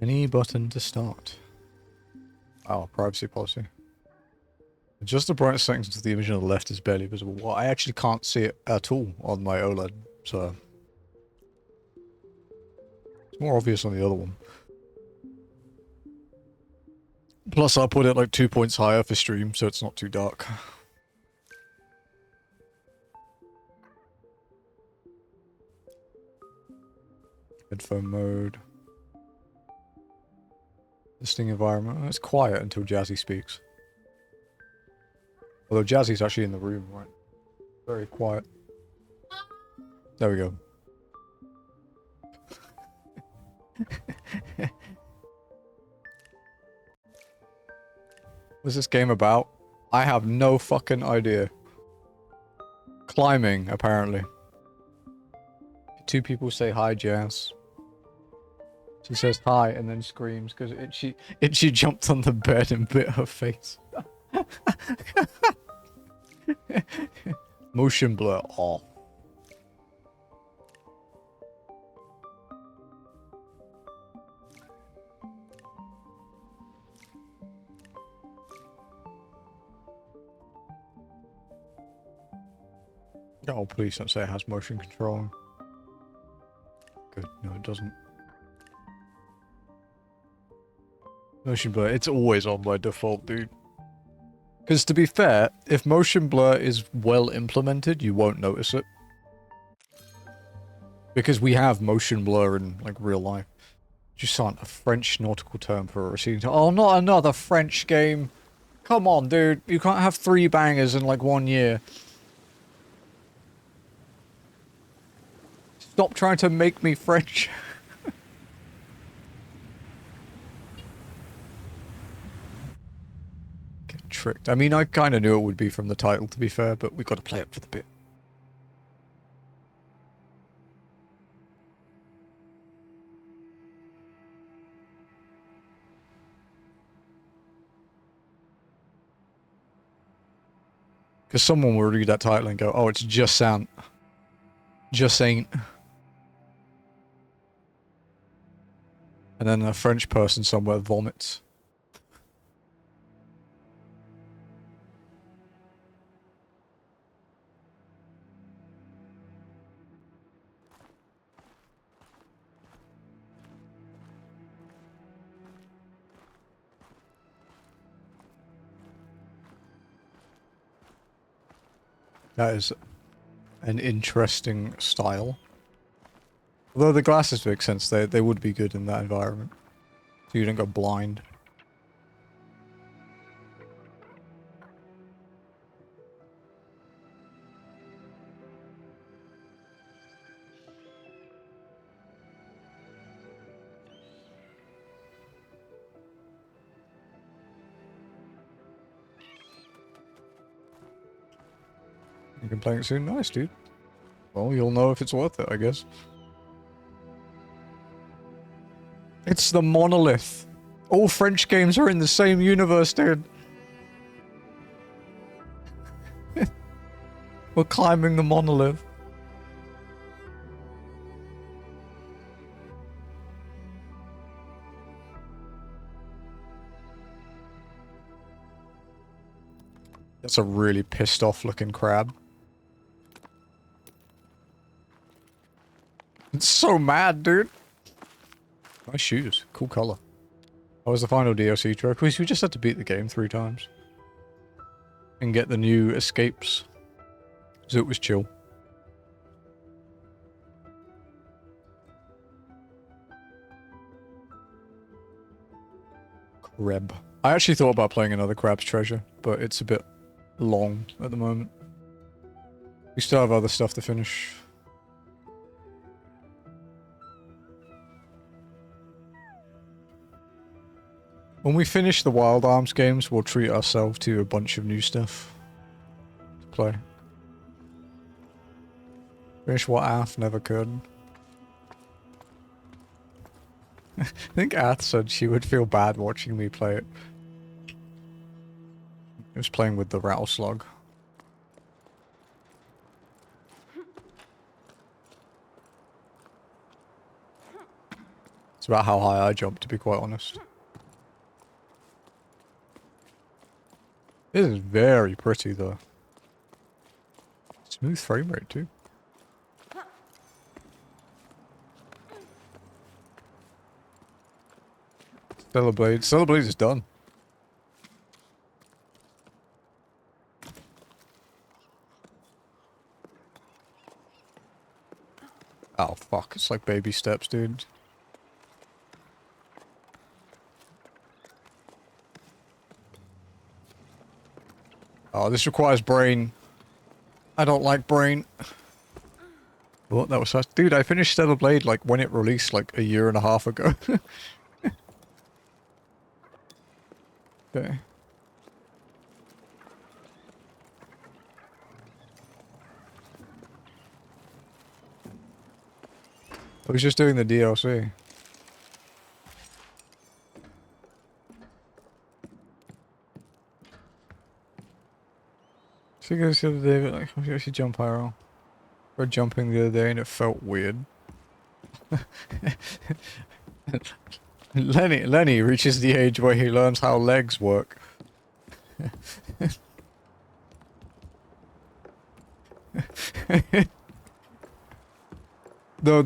Any button to start. Wow, privacy policy. Just the brightest settings to the image on the left is barely visible. Well, I actually can't see it at all on my OLED, so... It's more obvious on the other one. Plus, I put it like 2 points higher for stream, so it's not too dark. Headphone mode. Listening environment. It's quiet until Jazzy speaks. Although Jazzy's actually in the room, right? Very quiet. There we go. What's this game about? I have no fucking idea. Climbing, apparently. Two people say hi, Jazz. She says hi and then screams because Itchy jumped on the bed and bit her face. Motion blur off. Oh, please don't say it has motion control. Good. No, it doesn't. Motion blur, it's always on by default, dude. Because to be fair, if motion blur is well implemented, you won't notice it. Because we have motion blur in, like, real life. Jusant, a French nautical term for a receding time. Oh, not another French game. Come on, dude. You can't have 3 bangers in, like, 1 year. Stop trying to make me French. Get tricked. I mean, I kind of knew it would be from the title, to be fair, but we've got to play up for the bit. Because someone will read that title and go, oh, it's Jusant. Just ain't. And then a French person somewhere vomits. That is an interesting style. Although the glasses make sense, they would be good in that environment. So you don't go blind. You can play it soon? Nice, dude. Well, you'll know if it's worth it, I guess. It's the monolith. All French games are in the same universe, dude. We're climbing the monolith. That's a really pissed off looking crab. It's so mad, dude. Nice shoes. Cool color. That was the final DLC trophy. We just had to beat the game 3 times. And get the new escapes. So it was chill. Crab. I actually thought about playing another Crab's Treasure, but it's a bit long at the moment. We still have other stuff to finish. When we finish the Wild Arms games, we'll treat ourselves to a bunch of new stuff to play. Finish what Ath never could. I think Ath said she would feel bad watching me play it. It was playing with the rattle slug. It's It's about how high I jump, to be quite honest. This is very pretty, though. Smooth frame rate, too. Stellar Blade. Stellar Blade is done. Oh, fuck. It's like baby steps, dude. Oh, this requires brain. I don't like brain. What? That was such... Dude, I finished Stellar Blade, like, when it released, like, a year and a half ago. Okay. I was just doing the DLC. So you guys the other day, like, I actually jump higher. We're jumping the other day and it felt weird. Lenny reaches the age where he learns how legs work. Though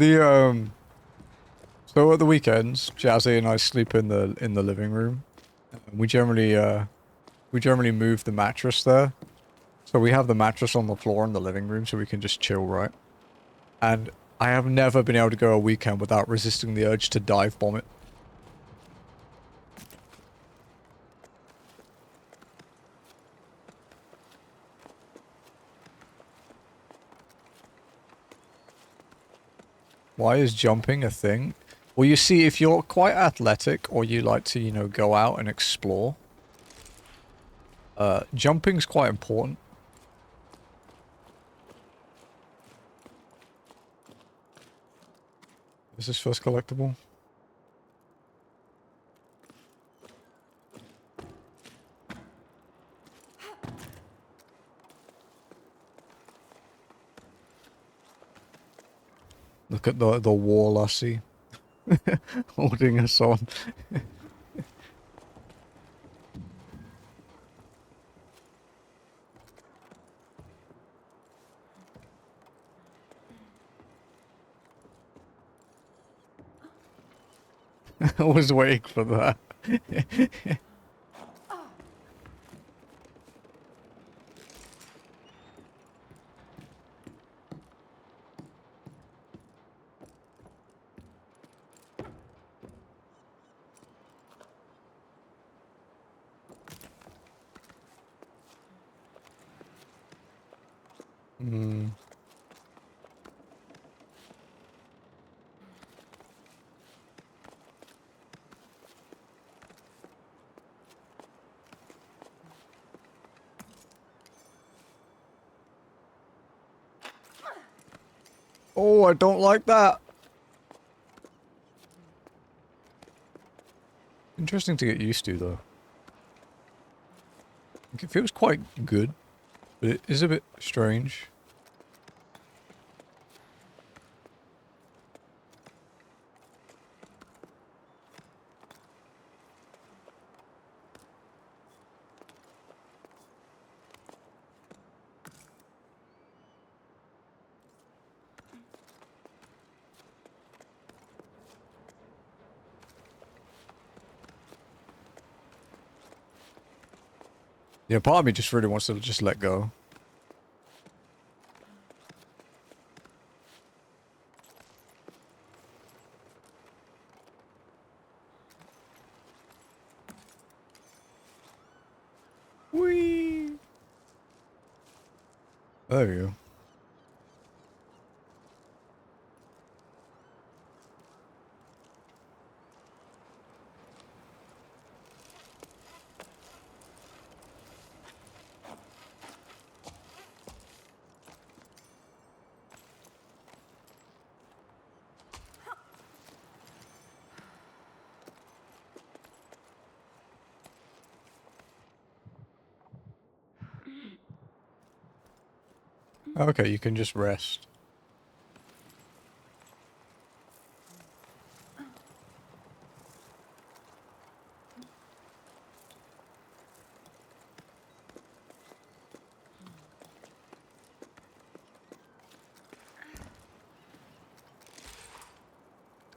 so at the weekends, Jazzy and I sleep in the living room. We generally move the mattress there. So we have the mattress on the floor in the living room so we can just chill, right? And I have never been able to go a weekend without resisting the urge to dive bomb it. Why is jumping a thing? Well, you see, if you're quite athletic or you like to, you know, go out and explore, jumping's quite important. Is this first collectible? Look at the war lassie holding us on. I was waiting for that. Hmm. Oh, I don't like that. Interesting to get used to, though. It feels quite good, but it is a bit strange. Yeah, part of me just really wants to just let go. Whee! There we go. Okay, you can just rest.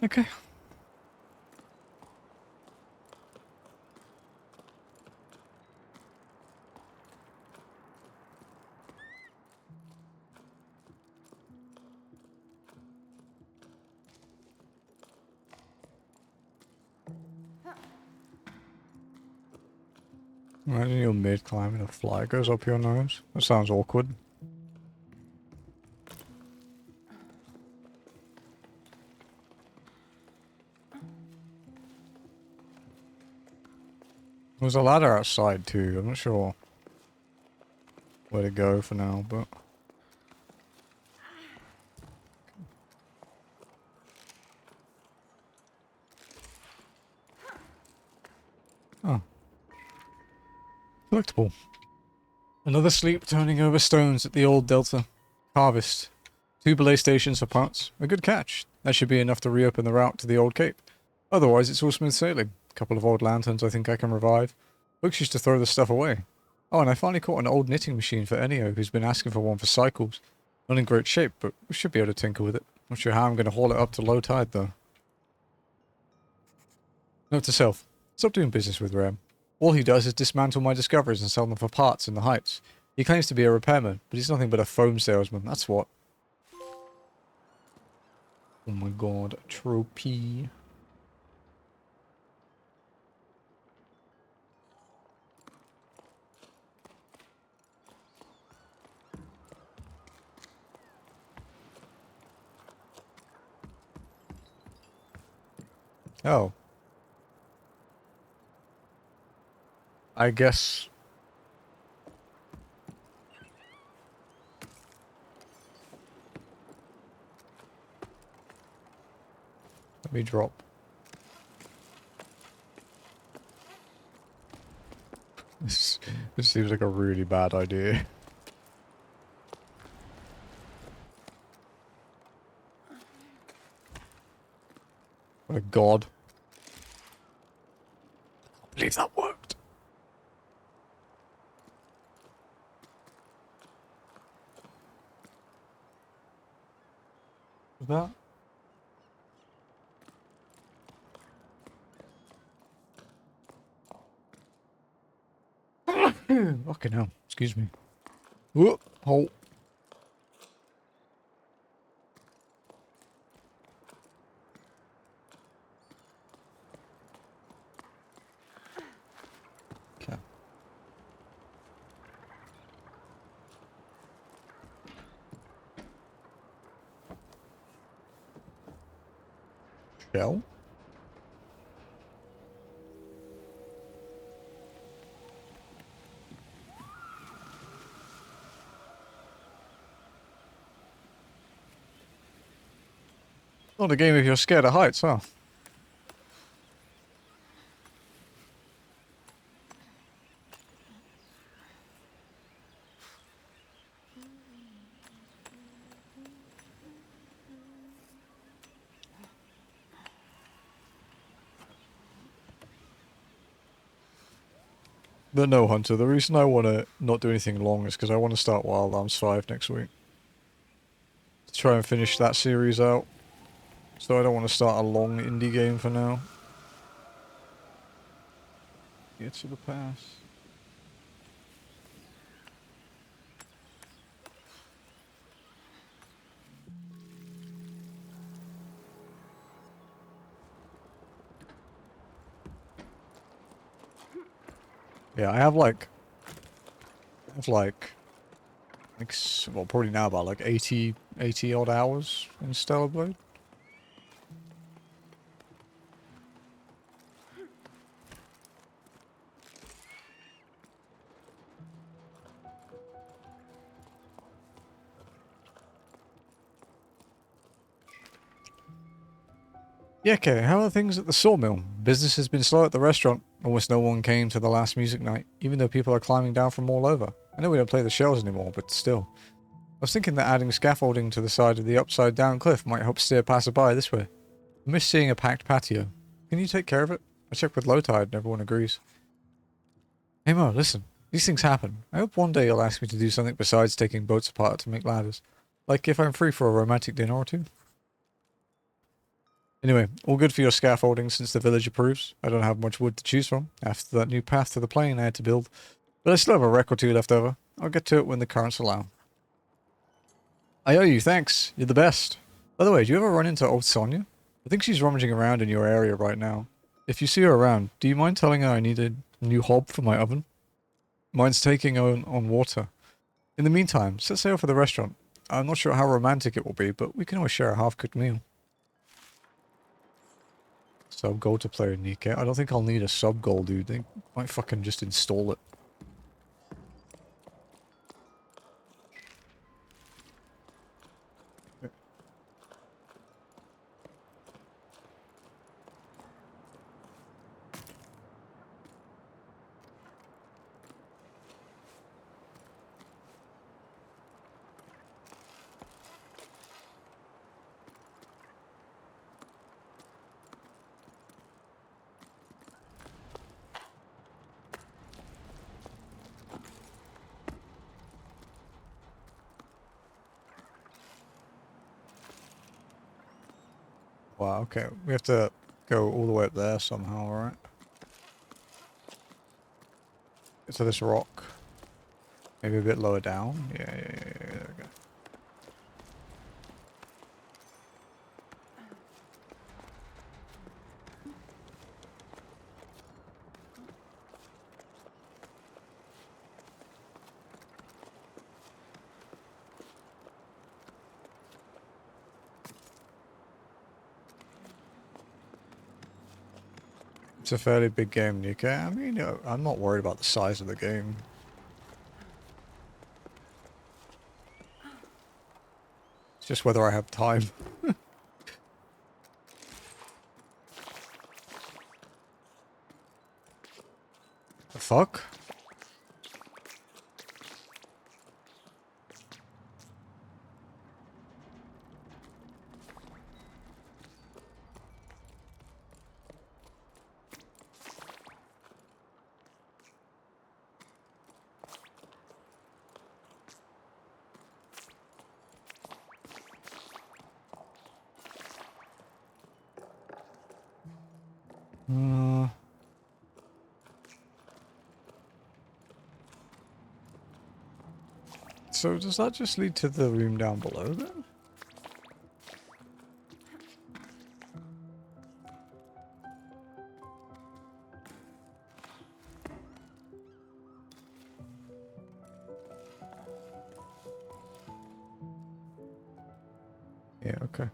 Okay. Imagine you're mid-climbing a fly goes up your nose. That sounds awkward. There's a ladder outside too. I'm not sure where to go for now, but... Oh. Collectible. Another sleep turning over stones at the old Delta. Harvest. 2 belay stations for parts. A good catch. That should be enough to reopen the route to the old cape. Otherwise, it's all smooth sailing. A couple of old lanterns I think I can revive. Books used to throw this stuff away. Oh, and I finally caught an old knitting machine for Ennio, who's been asking for one for cycles. Not in great shape, but we should be able to tinker with it. Not sure how I'm going to haul it up to low tide, though. Note to self. Stop doing business with Rem. All he does is dismantle my discoveries and sell them for parts in the Heights. He claims to be a repairman, but he's nothing but a foam salesman, that's what. Oh my god, trophy. Oh. I guess... Let me drop. This seems like a really bad idea. What a god. I can't believe that worked. Was that? Fucking hell. Excuse me. Whoop. Halt. Okay. Shell? Not a game if you're scared of heights, huh? But no, Hunter, the reason I want to not do anything long is because I want to start Wild Arms 5 next week. To try and finish that series out. So I don't want to start a long indie game for now. Get to the pass. Yeah, I have like, well, probably now about like 80 odd hours in Stellar Blade. Yeah, okay, how are things at the sawmill? Business has been slow at the restaurant. Almost no one came to the last music night, even though people are climbing down from all over. I know we don't play the shells anymore, but still. I was thinking that adding scaffolding to the side of the upside down cliff might help steer passerby this way. I miss seeing a packed patio. Can you take care of it? I checked with low tide and everyone agrees. Hey Mo, listen. These things happen. I hope one day you'll ask me to do something besides taking boats apart to make ladders. Like if I'm free for a romantic dinner or two. Anyway, all good for your scaffolding since the village approves. I don't have much wood to choose from after that new path to the plain I had to build, but I still have a wreck or two left over. I'll get to it when the currents allow. I owe you, thanks. You're the best. By the way, do you ever run into old Sonia? I think she's rummaging around in your area right now. If you see her around, do you mind telling her I need a new hob for my oven? Mine's taking on water. In the meantime, set sail for the restaurant. I'm not sure how romantic it will be, but we can always share a half-cooked meal. Sub goal to play with Nirethia. I don't think I'll need a sub goal, dude. They might fucking just install it. Wow, okay. We have to go all the way up there somehow, right? Get to this rock. Maybe a bit lower down. Yeah, there we go. It's a fairly big game, Nirethia. I mean, I'm not worried about the size of the game. It's just whether I have time. The fuck? So does that just lead to the room down below then? Yeah, okay.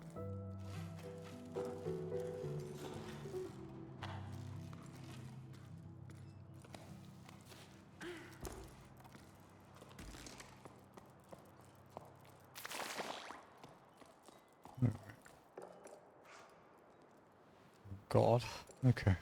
God. Okay.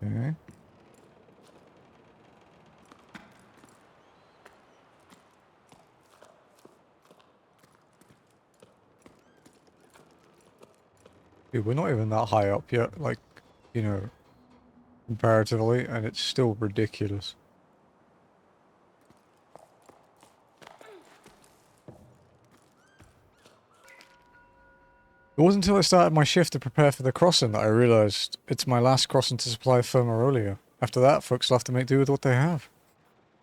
Okay. Dude, we're not even that high up yet, like, you know, comparatively, and it's still ridiculous. It wasn't until I started my shift to prepare for the crossing that I realised it's my last crossing to supply Firma. After that, folks will have to make do with what they have.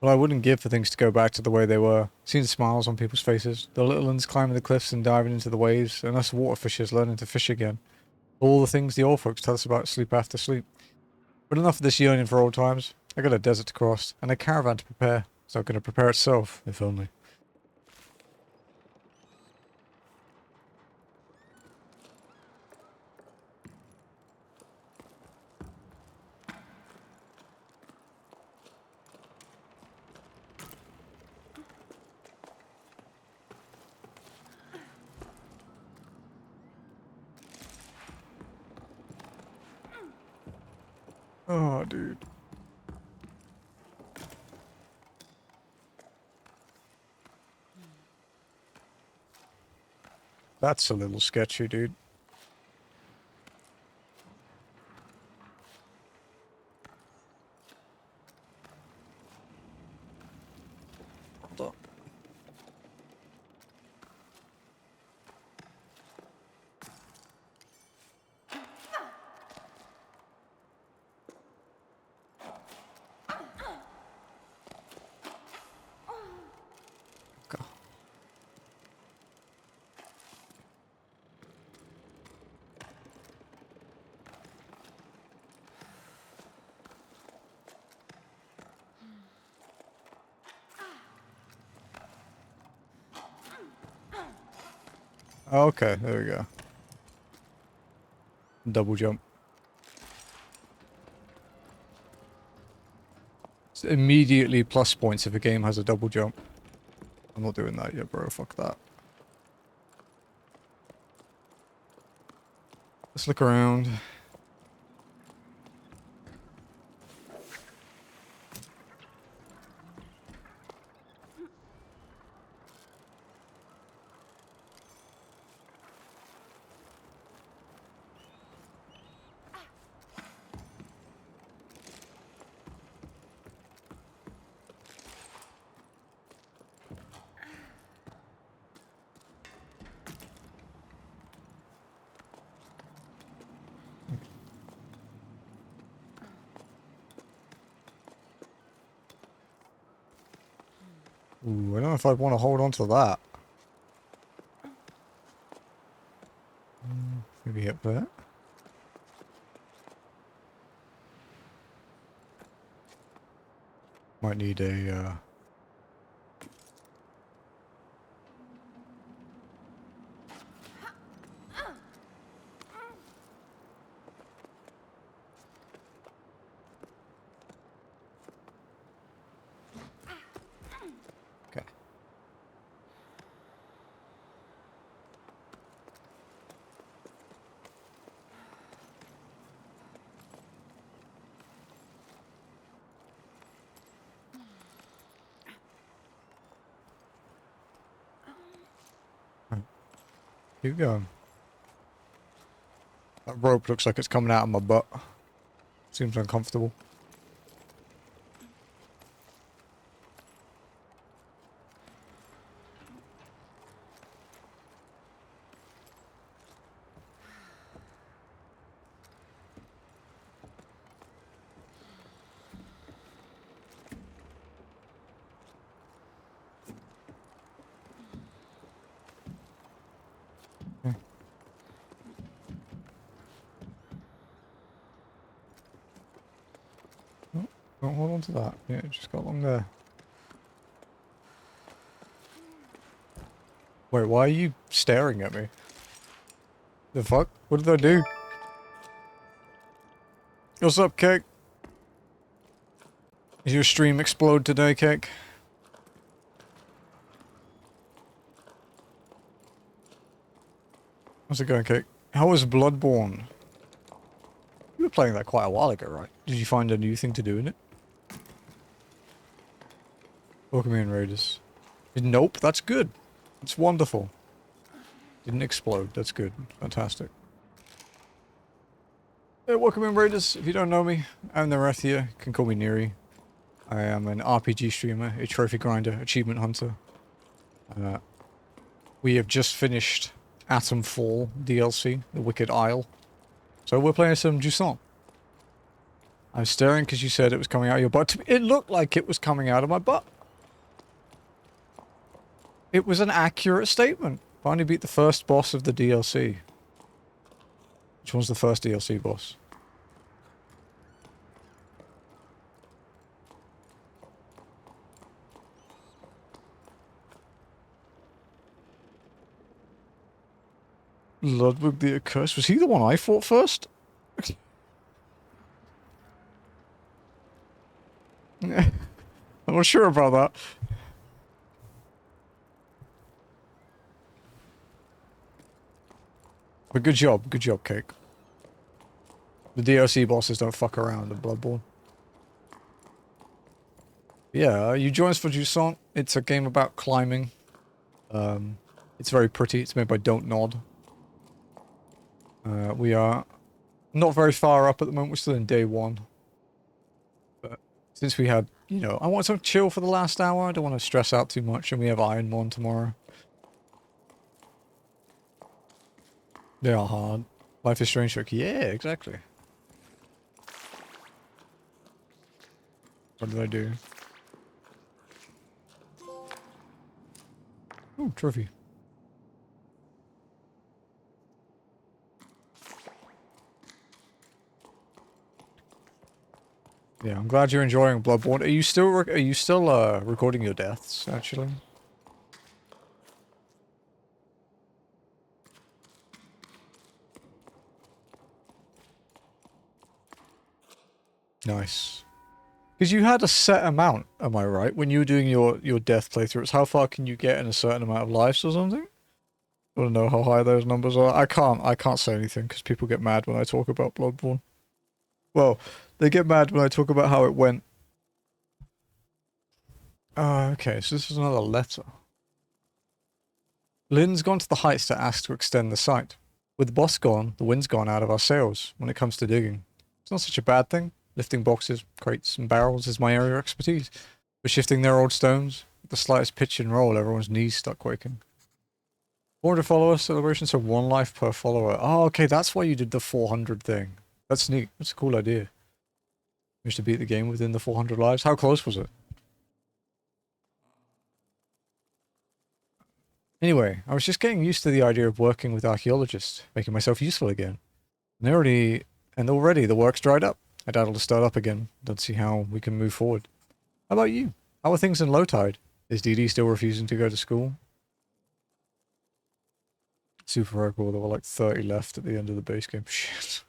Well, I wouldn't give for things to go back to the way they were. Seeing the smiles on people's faces, the little ones climbing the cliffs and diving into the waves, and us water fishers learning to fish again. All the things the old folks tell us about sleep after sleep. But enough of this yearning for old times. I got a desert to cross, and a caravan to prepare. It's not going to prepare itself, if only. Oh, dude. That's a little sketchy, dude. Hold on. Go. Okay, there we go. Double jump. It's immediately plus points if a game has a double jump. I'm not doing that yet, bro. Fuck that. Let's look around. Ooh, I don't know if I'd want to hold on to that. Maybe up there. Might need a, Okay. Right. Keep going. That rope looks like it's coming out of my butt. Seems uncomfortable. Okay. Oh, don't hold on to that. Yeah, it just got along there. Wait, why are you staring at me? The fuck? What did I do? What's up, Cake? Is your stream explode today, Cake? How's it going, Cake? How was Bloodborne? You were playing that quite a while ago, right? Did you find a new thing to do in it? Welcome in, Raiders. Nope, that's good. It's wonderful. Didn't explode. That's good. Fantastic. Hey, welcome in, Raiders. If you don't know me, I'm Nirethia. You can call me Neri. I am an RPG streamer, a trophy grinder, achievement hunter. We have just finished Atomfall DLC, The Wicked Isle. So we're playing some Jusant. I'm staring because you said it was coming out of your butt. It looked like it was coming out of my butt. It was an accurate statement. Finally beat the first boss of the DLC. Which one's the first DLC boss? Ludwig the Accursed. Was he the one I fought first? I'm not sure about that. But good job, Cake. The DLC bosses don't fuck around in Bloodborne. Yeah, you join us for Jusant. It's a game about climbing. It's very pretty. It's made by Don't Nod. We are not very far up at the moment. We're still in day 1. But since we had, you know, I want some chill for the last hour. I don't want to stress out too much. And we have Ironmon tomorrow. They are hard. Life is Strange trick. Yeah, exactly. What did I do? Oh, trophy. Yeah, I'm glad you're enjoying Bloodborne. Are you still recording your deaths, actually? Nice. Because you had a set amount, am I right? When you were doing your death playthroughs, how far can you get in a certain amount of lives or something? I want to know how high those numbers are. I can't say anything because people get mad when I talk about Bloodborne. Well, they get mad when I talk about how it went. Okay, so this is another letter. Lynn's gone to the heights to ask to extend the site. With the boss gone, the wind's gone out of our sails when it comes to digging. It's not such a bad thing. Lifting boxes, crates, and barrels is my area of expertise. But shifting their old stones, with the slightest pitch and roll, everyone's knees start quaking. 400 followers, celebration, so 1 life per follower. Oh, okay, that's why you did the 400 thing. That's neat. That's a cool idea. Managed to beat the game within the 400 lives. How close was it? Anyway, I was just getting used to the idea of working with archaeologists, making myself useful again. And already the work's dried up. I doubt it'll start up again. Don't see how we can move forward. How about you? How are things in low tide? Is Dee Dee still refusing to go to school? Super hardcore. There were like 30 left at the end of the base game. Shit.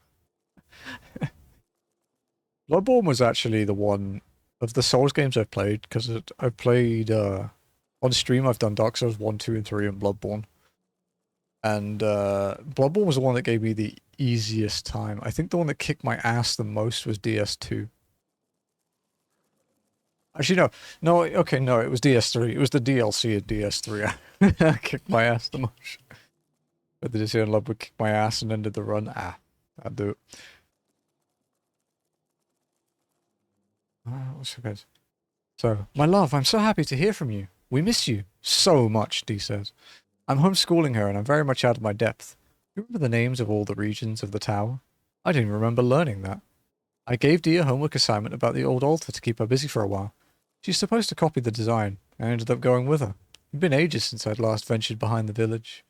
Bloodborne was actually the one of the Souls games I've played, because I've played, on stream I've done Dark Souls 1, 2, and 3 and Bloodborne. And Bloodborne was the one that gave me the easiest time. I think the one that kicked my ass the most was DS2. Actually, no. No, okay, no, it was DS3. It was the DLC of DS3. Kicked my ass the most. But the DLC Unlocked would kick my ass and ended the run. I'd do it. What's so good? So, my love, I'm so happy to hear from you. We miss you so much, Dee says. I'm homeschooling her and I'm very much out of my depth. You remember the names of all the regions of the tower? I didn't remember learning that. I gave Dee a homework assignment about the old altar to keep her busy for a while. She's supposed to copy the design. I ended up going with her. It's been ages since I'd last ventured behind the village.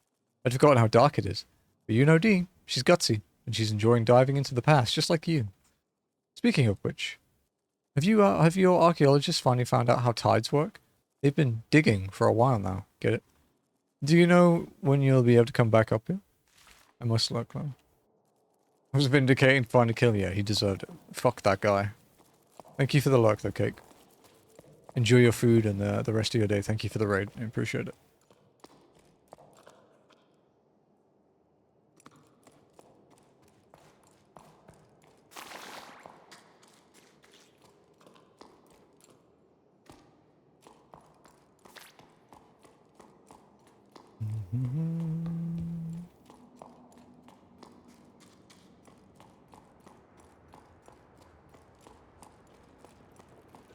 I'd forgotten how dark it is. But you know Dee, she's gutsy, and she's enjoying diving into the past, just like you. Speaking of which, have your archaeologists finally found out how tides work? They've been digging for a while now, get it? Do you know when you'll be able to come back up here? I must look now. I was vindicating find a kill. Yeah, he deserved it. Fuck that guy. Thank you for the luck though, Cake. Enjoy your food and the rest of your day. Thank you for the raid. I appreciate it.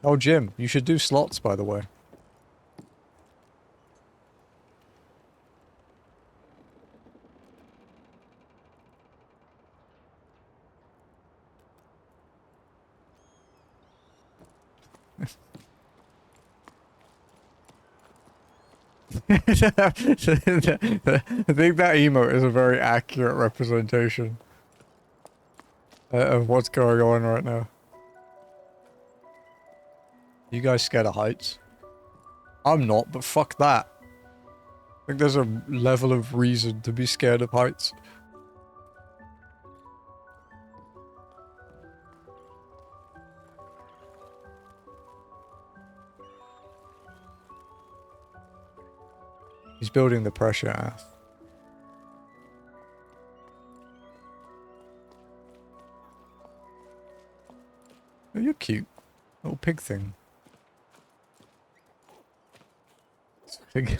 Oh, Jim, you should do slots, by the way. I think that emote is a very accurate representation of what's going on right now. You guys scared of heights? I'm not, but fuck that. I think there's a level of reason to be scared of heights. He's building the pressure ass. Little pig thing. Pig.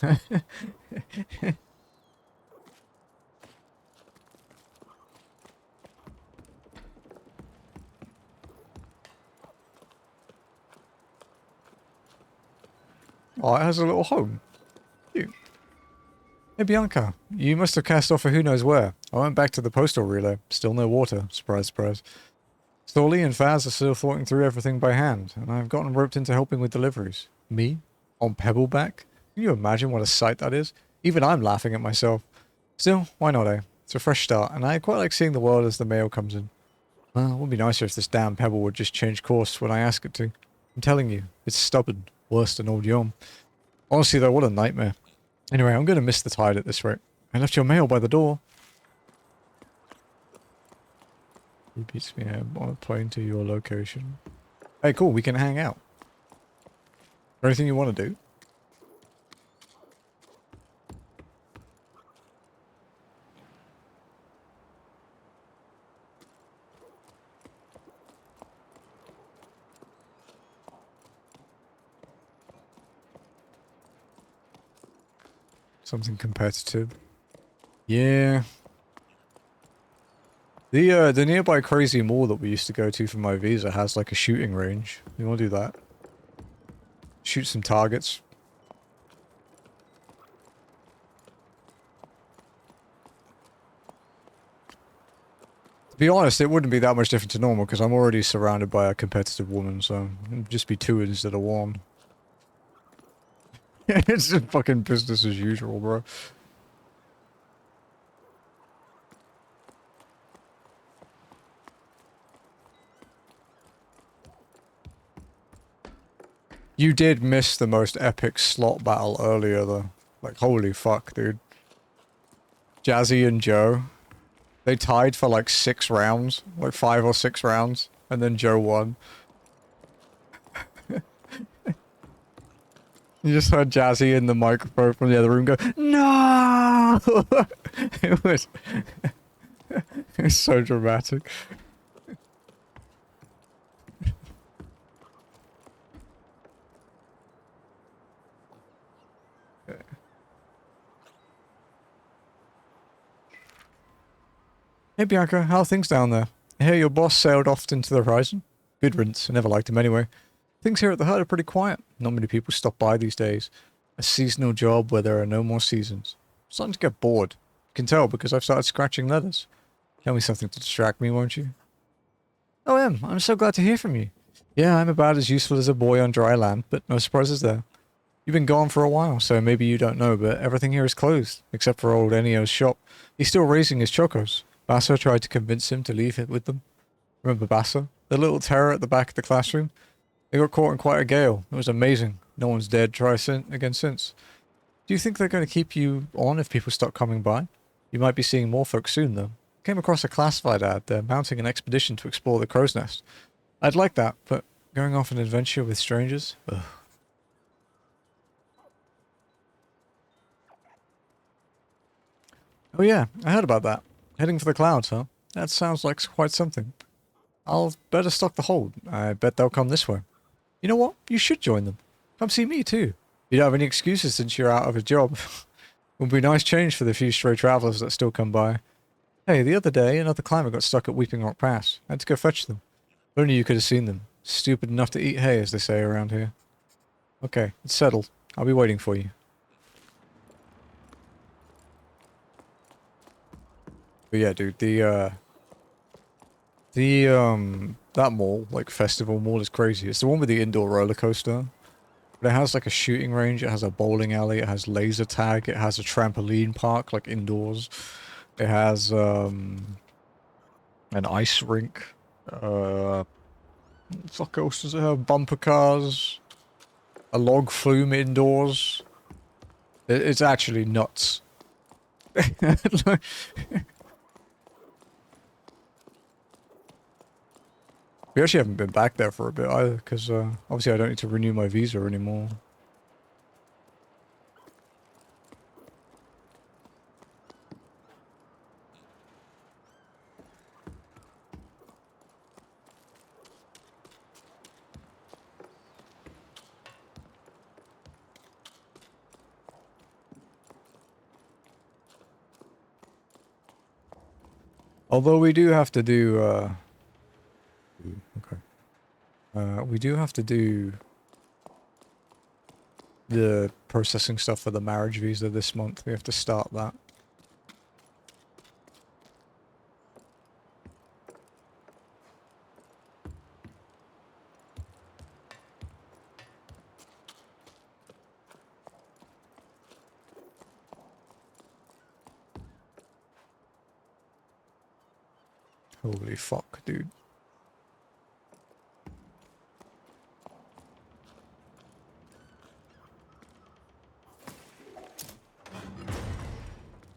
Oh, it has a little home. Cute. Hey Bianca, you must have cast off for who knows where. I went back to the postal relay. Still no water. Surprise, surprise. Thorley and Faz are still thwarting through everything by hand, and I've gotten roped into helping with deliveries. Me? On Pebbleback? Can you imagine what a sight that is? Even I'm laughing at myself. Still, why not, eh? It's a fresh start, and I quite like seeing the world as the mail comes in. Well, it would be nicer if this damn pebble would just change course when I ask it to. I'm telling you, it's stubborn. Worse than old Yom. Honestly though, what a nightmare. Anyway, I'm gonna miss the tide at this rate. I left your mail by the door. He beats me on a plane to your location. Hey, cool, we can hang out. Anything you want to do? Something competitive. Yeah. The nearby crazy mall that we used to go to for my visa has like a shooting range. You want to do that? Shoot some targets. To be honest, it wouldn't be that much different to normal because I'm already surrounded by a competitive woman, so it'd just be two instead of one. It's just fucking business as usual, bro. You did miss the most epic slot battle earlier, though. Like, holy fuck, dude. Jazzy and Joe. They tied for like 6 rounds. Like 5 or 6 rounds. And then Joe won. You just heard Jazzy in the microphone from the other room go, "No!" It was... it was so dramatic. Hey Bianca, how are things down there? I hear your boss sailed off into the horizon. Good riddance, I never liked him anyway. Things here at the hut are pretty quiet. Not many people stop by these days. A seasonal job where there are no more seasons. I'm starting to get bored. You can tell because I've started scratching letters. Tell me something to distract me, won't you? Oh, I'm so glad to hear from you. Yeah, I'm about as useful as a boy on dry land, but no surprises there. You've been gone for a while, so maybe you don't know, but everything here is closed, except for old Ennio's shop. He's still raising his chocos. Bassa tried to convince him to leave it with them. Remember Bassa? The little terror at the back of the classroom? They got caught in quite a gale. It was amazing. No one's dared try again since. Do you think they're going to keep you on if people stop coming by? You might be seeing more folks soon, though. Came across a classified ad. They're mounting an expedition to explore the crow's nest. I'd like that, but going off an adventure with strangers? Ugh. Oh yeah, I heard about that. Heading for the clouds, huh? That sounds like quite something. I'll better stock the hold. I bet they'll come this way. You know what? You should join them. Come see me too. You don't have any excuses since you're out of a job. Would be a nice change for the few stray travellers that still come by. Hey, the other day, another climber got stuck at Weeping Rock Pass. I had to go fetch them. If only you could have seen them. Stupid enough to eat hay, as they say around here. Okay, it's settled. I'll be waiting for you. But yeah, dude, that mall, like festival mall, is crazy. It's the one with the indoor roller coaster. But it has like a shooting range, it has a bowling alley, it has laser tag, it has a trampoline park, like indoors. It has, an ice rink. What the fuck else does it have? Bumper cars. A log flume indoors. It's actually nuts. We actually haven't been back there for a bit either, because obviously I don't need to renew my visa anymore. Although we do have to do, okay. We do have to do the processing stuff for the marriage visa this month. We have to start that. Holy fuck, dude.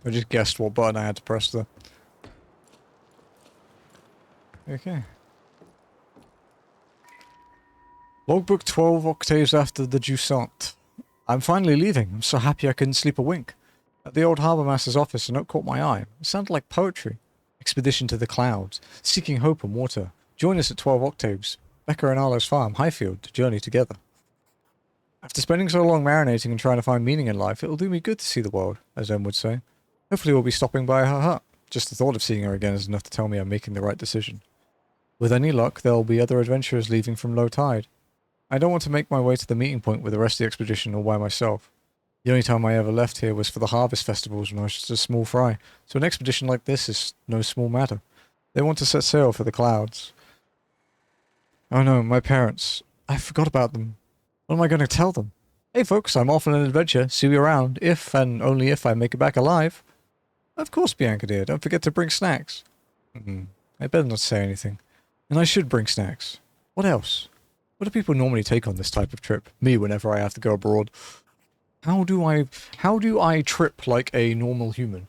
I just guessed what button I had to press there. Okay. Logbook 12 octaves after the Jusant. I'm finally leaving. I'm so happy I couldn't sleep a wink. At the old harbour master's office, a note caught my eye. It sounded like poetry. Expedition to the clouds. Seeking hope and water. Join us at 12 octaves. Becca and Arlo's farm, Highfield, to journey together. After spending so long marinating and trying to find meaning in life, it'll do me good to see the world, as Em would say. Hopefully we'll be stopping by her hut. Just the thought of seeing her again is enough to tell me I'm making the right decision. With any luck, there'll be other adventurers leaving from low tide. I don't want to make my way to the meeting point with the rest of the expedition all by myself. The only time I ever left here was for the harvest festivals when I was just a small fry, so an expedition like this is no small matter. They want to set sail for the clouds. Oh no, my parents. I forgot about them. What am I going to tell them? Hey folks, I'm off on an adventure. See you around, if and only if I make it back alive. Of course, Bianca dear. Don't forget to bring snacks. I better not say anything. And I should bring snacks. What else? What do people normally take on this type of trip? Me, whenever I have to go abroad. How do I trip like a normal human?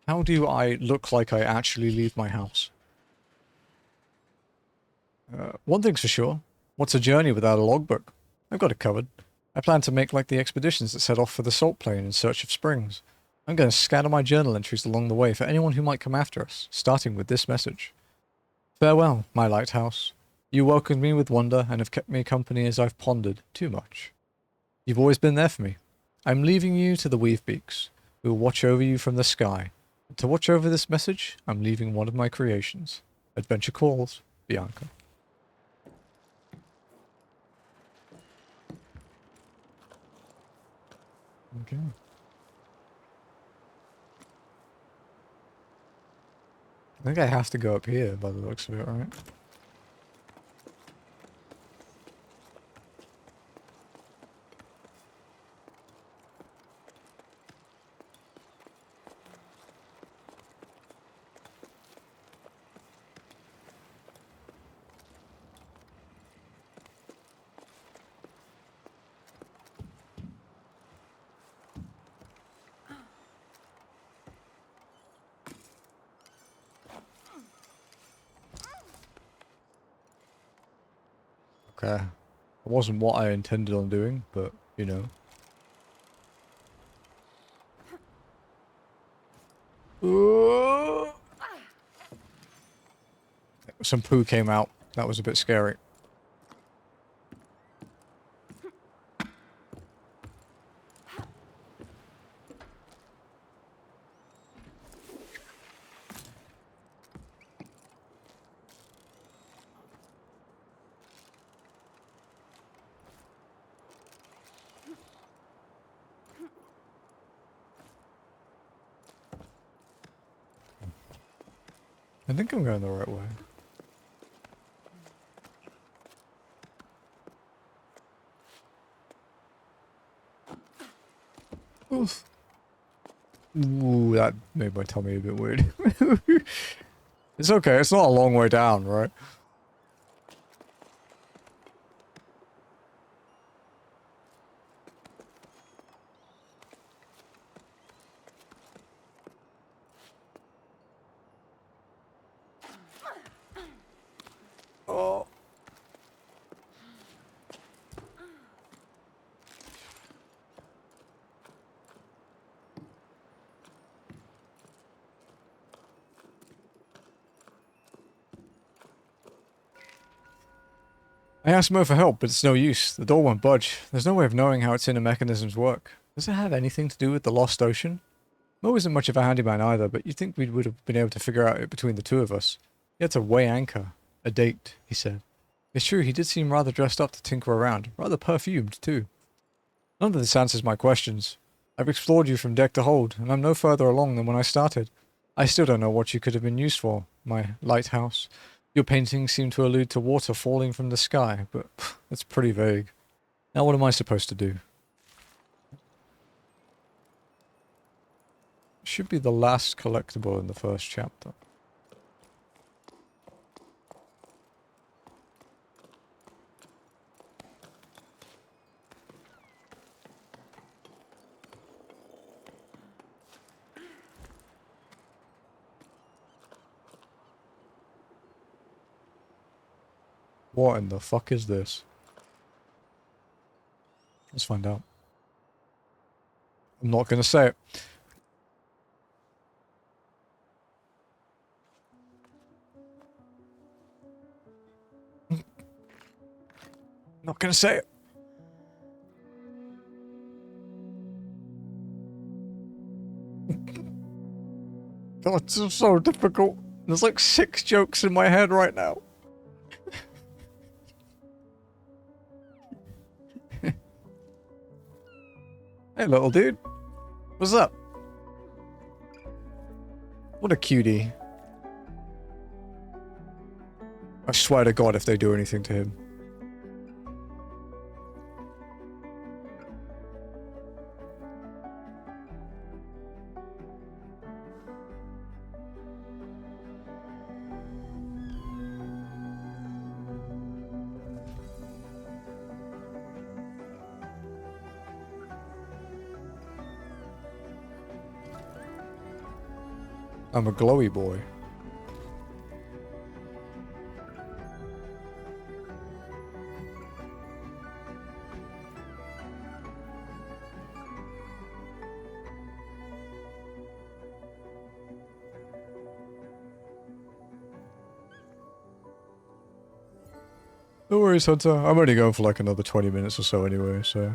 How do I look like I actually leave my house? One thing's for sure. What's a journey without a logbook? I've got it covered. I plan to make like the expeditions that set off for the salt plain in search of springs. I'm going to scatter my journal entries along the way for anyone who might come after us, starting with this message. Farewell, my lighthouse. You welcomed me with wonder and have kept me company as I've pondered too much. You've always been there for me. I'm leaving you to the Weavebeaks, who will watch over you from the sky. And to watch over this message, I'm leaving one of my creations. Adventure calls, Bianca. Okay. I think I have to go up here by the looks of it, right? Okay. It wasn't what I intended on doing, but, you know. Some poo came out. That was a bit scary. I think I'm going the right way. Oof. Ooh, that made my tummy a bit weird. It's okay, it's not a long way down, right? Oh. I asked Mo for help, but it's no use. The door won't budge. There's no way of knowing how its inner mechanisms work. Does it have anything to do with the Lost Ocean? Mo isn't much of a handyman either, but you'd think we would have been able to figure out it between the two of us. He had to weigh anchor. A date, he said. It's true, he did seem rather dressed up to tinker around. Rather perfumed, too. None of this answers my questions. I've explored you from deck to hold, and I'm no further along than when I started. I still don't know what you could have been used for, my lighthouse. Your paintings seem to allude to water falling from the sky, but that's pretty vague. Now what am I supposed to do? Should be the last collectible in the first chapter. What in the fuck is this? Let's find out. I'm not gonna say it. Not gonna say it. God, it's so difficult. There's like 6 jokes in my head right now. Hey, little dude. What's up? What a cutie. I swear to God if they do anything to him. I'm a glowy boy. No worries, Hunter. I'm only going for like another 20 minutes or so anyway, so...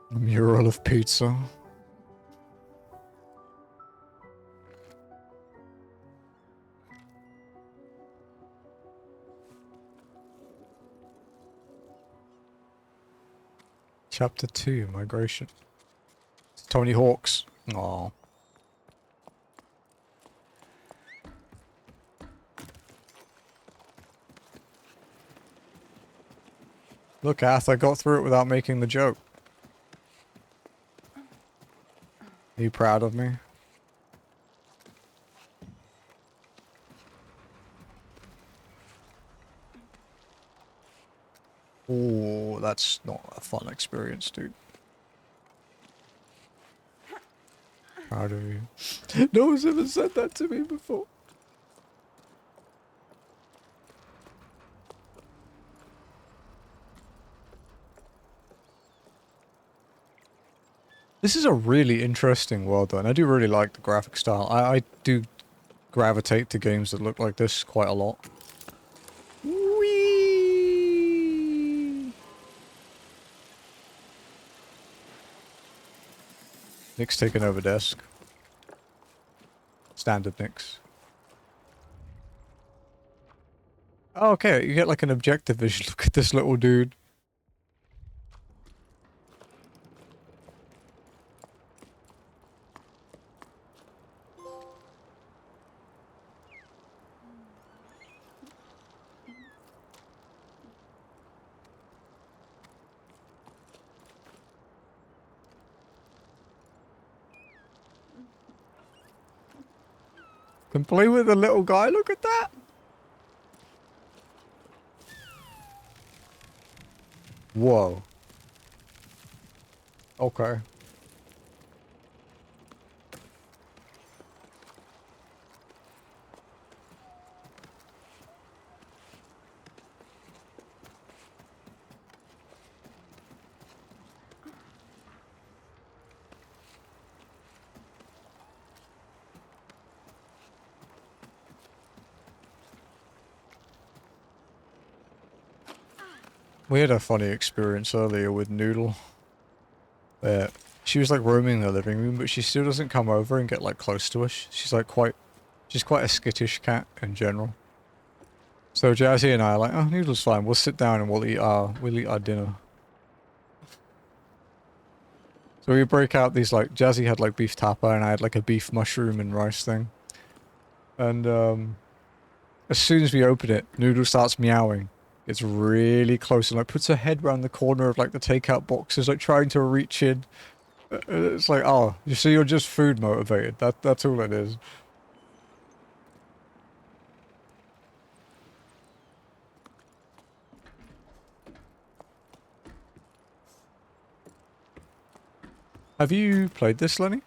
A mural of pizza. Chapter 2, Migration. It's Tony Hawk's. Aww. Look, Ath, I got through it without making the joke. Are you proud of me? Oh, that's not a fun experience, dude. Proud of you. No one's ever said that to me before. This is a really interesting world, though, and I do really like the graphic style. I do gravitate to games that look like this quite a lot. Whee! Nick's taking over desk. Standard Nick's. Oh, okay, you get like an objective visual. Look at this little dude. Can play with the little guy, look at that! Whoa. Okay. We had a funny experience earlier with Noodle. Where she was like roaming the living room, but she still doesn't come over and get like close to us. She's like she's quite a skittish cat in general. So Jazzy and I are like, oh, Noodle's fine. We'll sit down and we'll eat our dinner. So we break out these like, Jazzy had like beef tapa and I had like a beef mushroom and rice thing. And as soon as we open it, Noodle starts meowing. It's really close and like puts her head around the corner of like the takeout boxes, like trying to reach in. It's like, oh, you see, you're just food motivated. That's all it is. Have you played this, Lenny?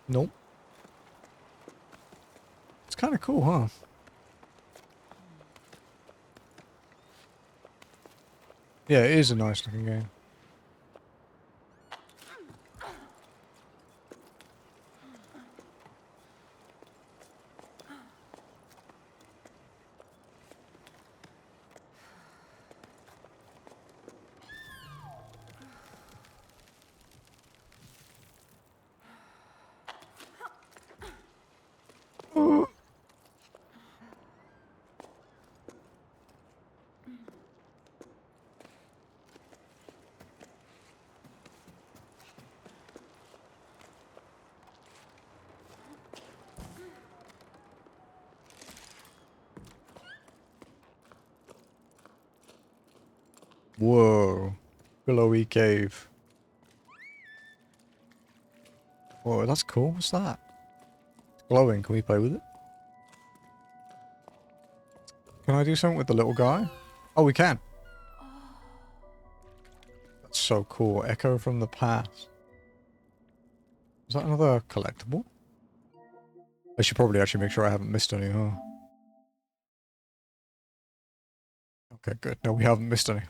Nope. It's kind of cool, huh? Yeah, it is a nice looking game. Whoa. Billowy cave. Whoa, that's cool. What's that? It's glowing. Can we play with it? Can I do something with the little guy? Oh, we can. That's so cool. Echo from the past. Is that another collectible? I should probably actually make sure I haven't missed any, huh? Okay, good. No, we haven't missed any.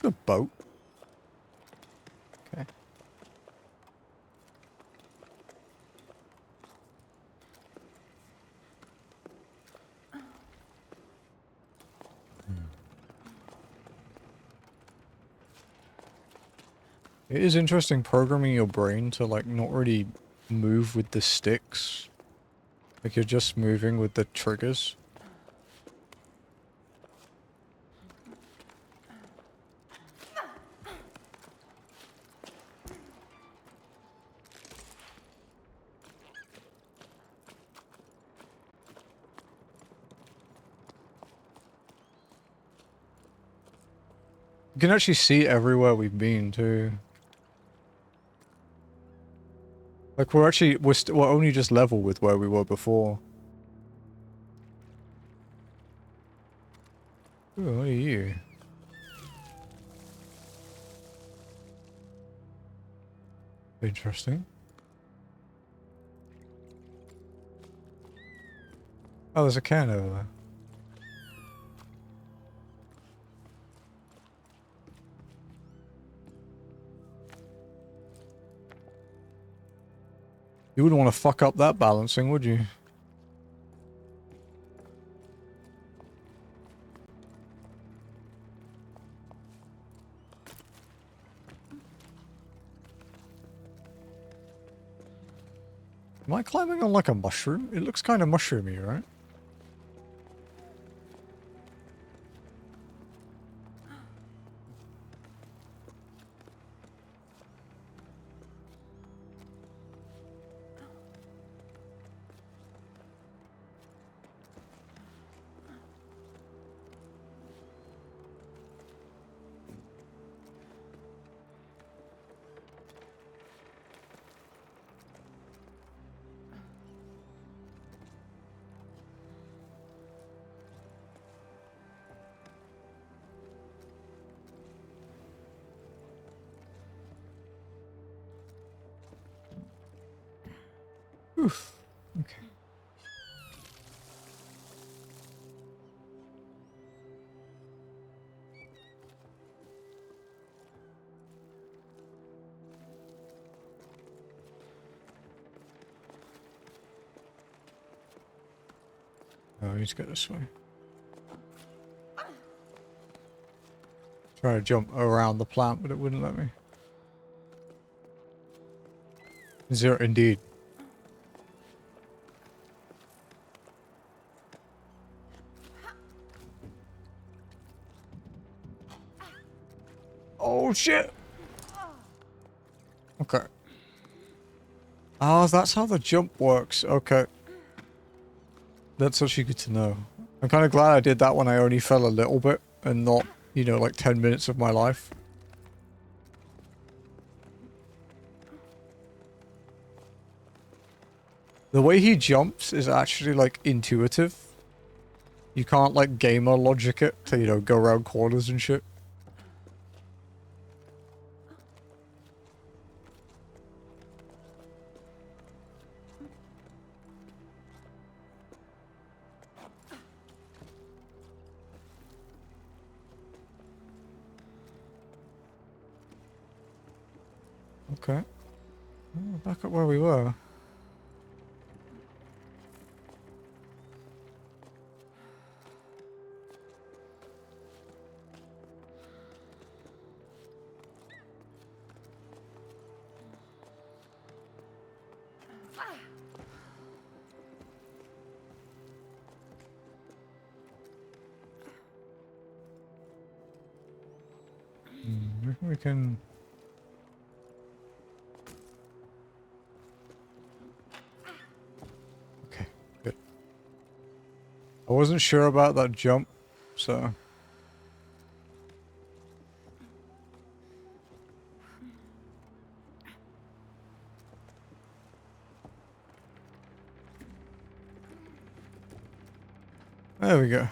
It's a boat. Okay. It is interesting programming your brain to like not really move with the sticks. Like you're just moving with the triggers. You can actually see everywhere we've been too. Like we're only just level with where we were before. Ooh, what are you? Interesting. Oh, there's a can over there. You wouldn't want to fuck up that balancing, would you? Am I climbing on like a mushroom? It looks kind of mushroomy, right? Oof. Okay. Oh, I need to go this way. Try to jump around the plant, but it wouldn't let me. Zero indeed. Oh shit! Okay. Oh, that's how the jump works. Okay. That's actually good to know. I'm kind of glad I did that when I only fell a little bit and not, you know, like 10 minutes of my life. The way he jumps is actually, like, intuitive. You can't, like, gamer logic it to, you know, go around corners and shit. Okay. Oh, back up where we were. Maybe we can... Okay, good. I wasn't sure about that jump, so... There we go.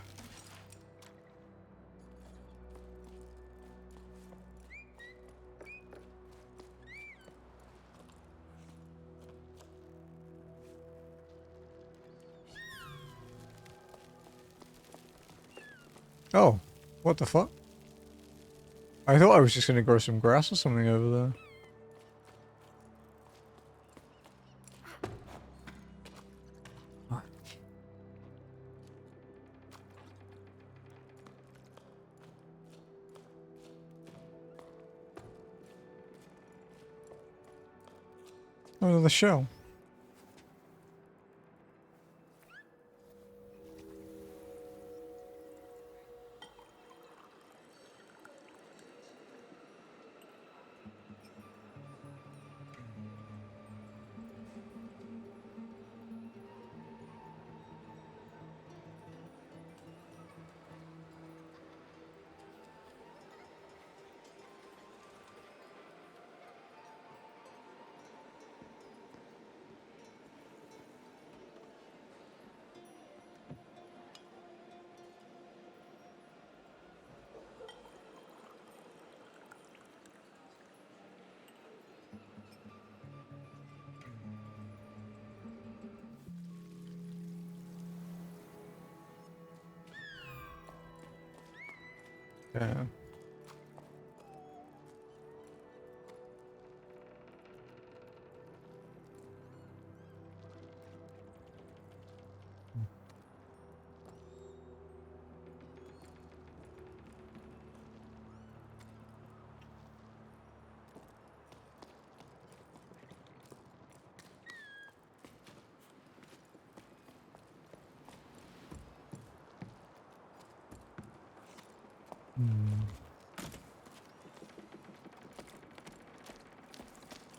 Oh, what the fuck? I thought I was just gonna grow some grass or something over there. Oh, the shell. Yeah.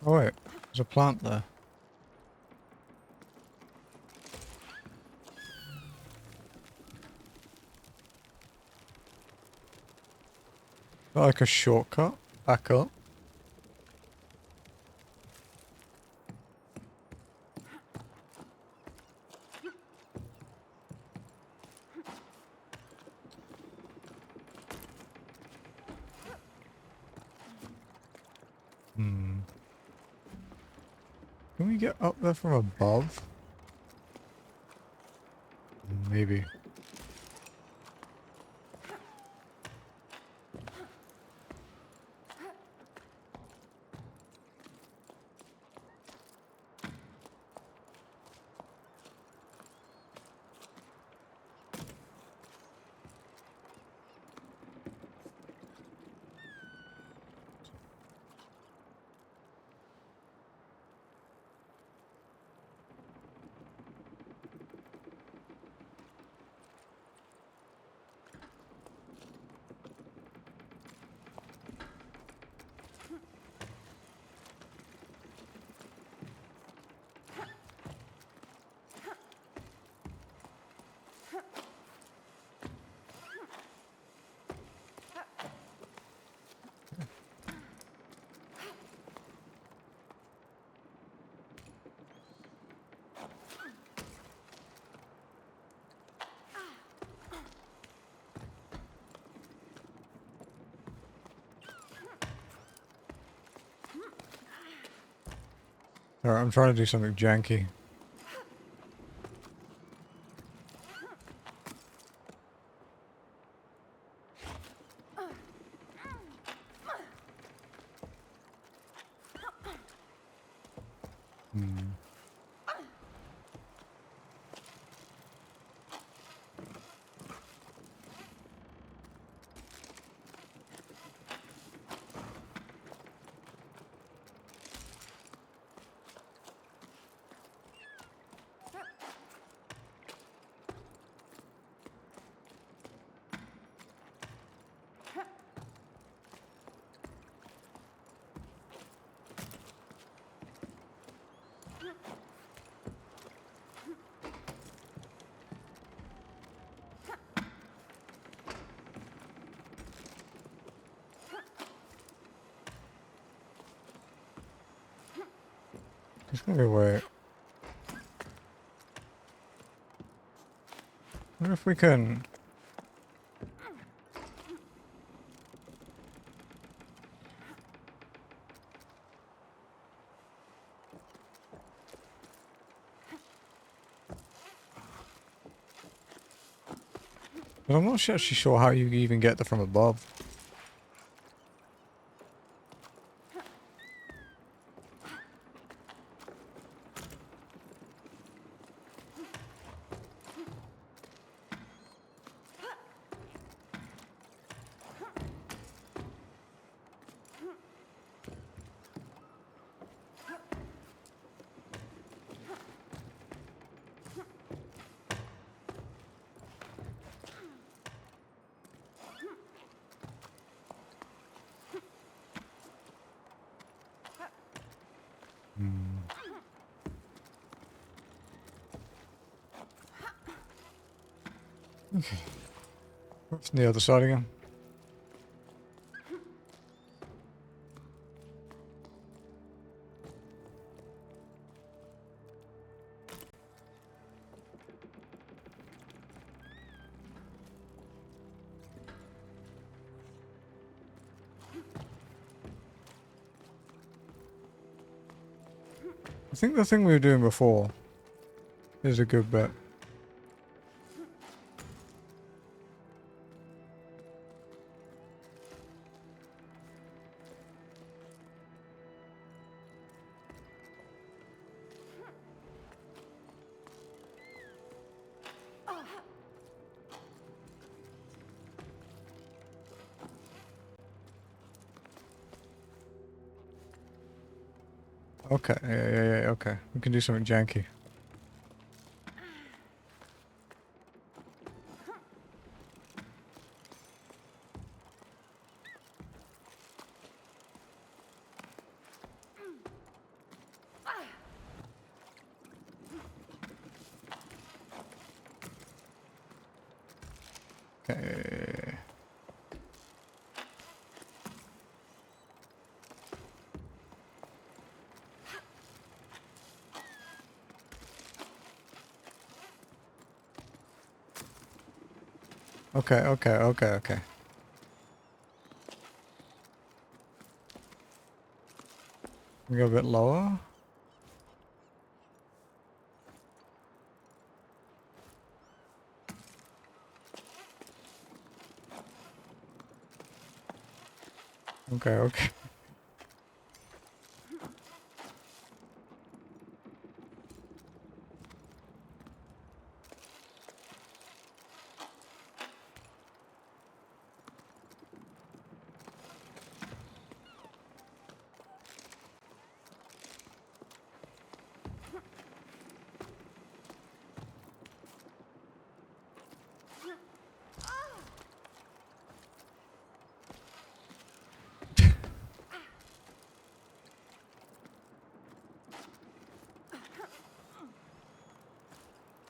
Oh wait, there's a plant there. Like a shortcut back up. Can we get up there from above? Maybe. Alright, I'm trying to do something janky. There's gonna be a way. I wonder if we can. But I'm not actually sure how you even get there from above. Okay. What's the other side again? I think the thing we were doing before is a good bet. Okay, yeah, okay. We can do something janky. Okay. Okay. We go a bit lower. Okay, okay.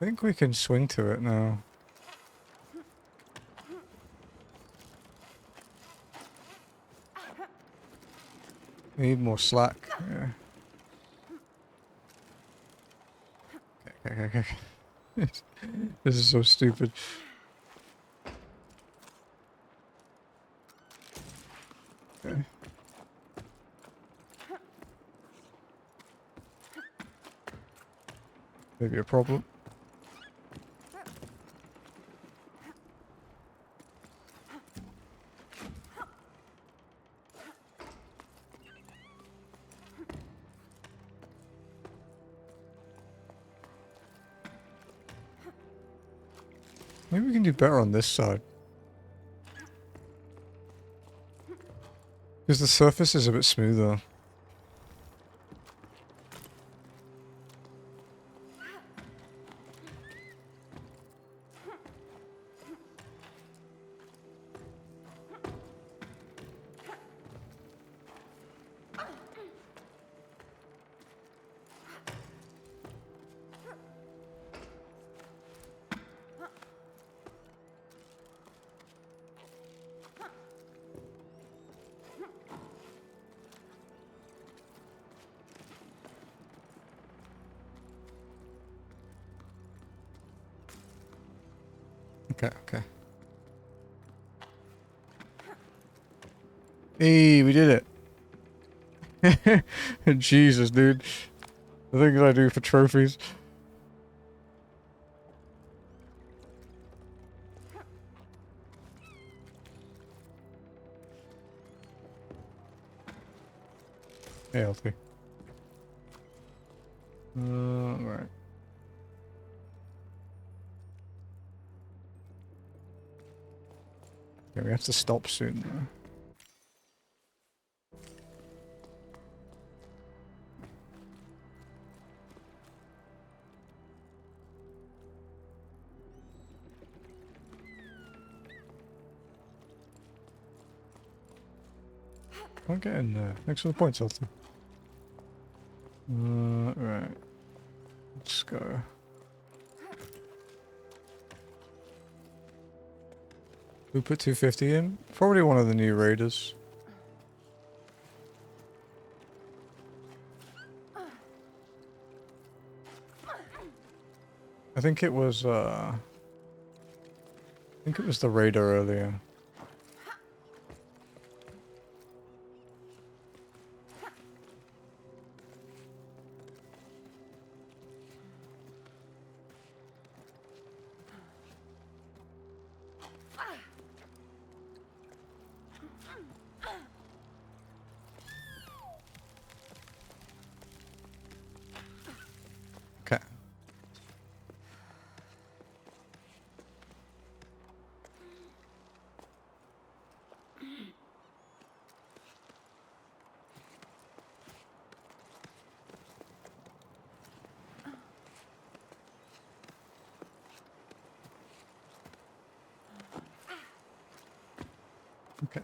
I think we can swing to it now. We need more slack. Yeah. Okay, okay, okay. This is so stupid. Okay. Maybe a problem. Maybe we can do better on this side. Because the surface is a bit smoother. Okay, okay. Hey, we did it. Jesus, dude. The things I do for trophies. Yeah, healthy. Right. Yeah, we have to stop soon, though. Can't get in there. Thanks for the points, healthy. Right. Let's go. Who put 250 in? Probably one of the new raiders. I think it was the raider earlier. Okay. Okay.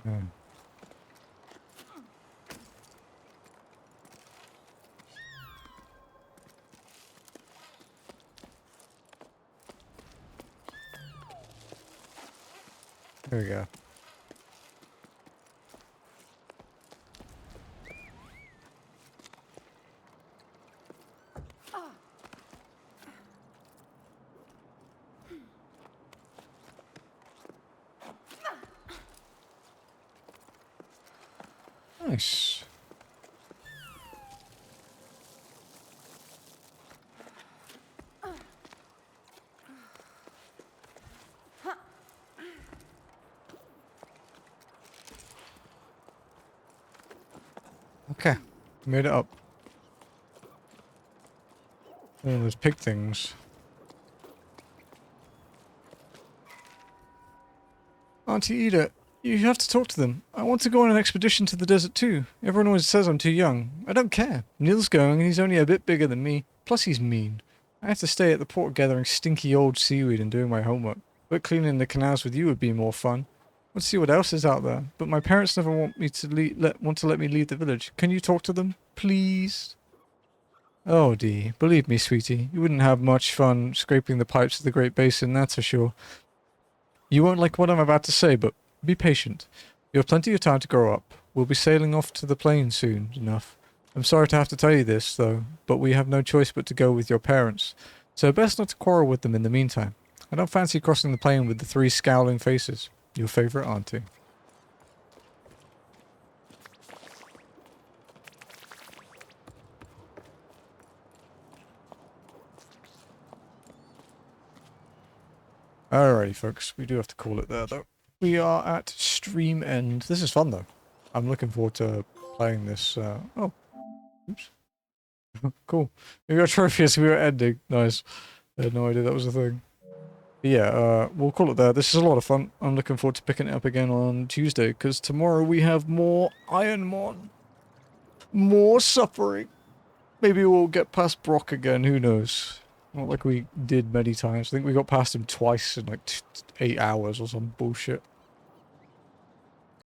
Yeah. There we go. Nice. Okay. Made it up. Oh, those pig things. Auntie Ida, you have to talk to them. I want to go on an expedition to the desert too. Everyone always says I'm too young. I don't care. Neil's going and he's only a bit bigger than me. Plus he's mean. I have to stay at the port gathering stinky old seaweed and doing my homework. But cleaning the canals with you would be more fun. Let's see what else is out there. But my parents never want me to let me leave the village. Can you talk to them? Please? Oh, Dee. Believe me, sweetie. You wouldn't have much fun scraping the pipes of the Great Basin, that's for sure. You won't like what I'm about to say, but be patient. You have plenty of time to grow up. We'll be sailing off to the plains soon enough. I'm sorry to have to tell you this, though, but we have no choice but to go with your parents. So best not to quarrel with them in the meantime. I don't fancy crossing the plain with the three scowling faces. Your favourite auntie. Alrighty, folks. We do have to call it there, though. We are at stream end. This is fun, though. I'm looking forward to playing this. Oh. Oops. Cool. We got trophies. We were ending. Nice. I had no idea that was a thing. But yeah, we'll call it there. This is a lot of fun. I'm looking forward to picking it up again on Tuesday, because tomorrow we have more Ironmon. More suffering. Maybe we'll get past Brock again. Who knows? Not like we did many times. I think we got past him twice in like 8 hours or some bullshit.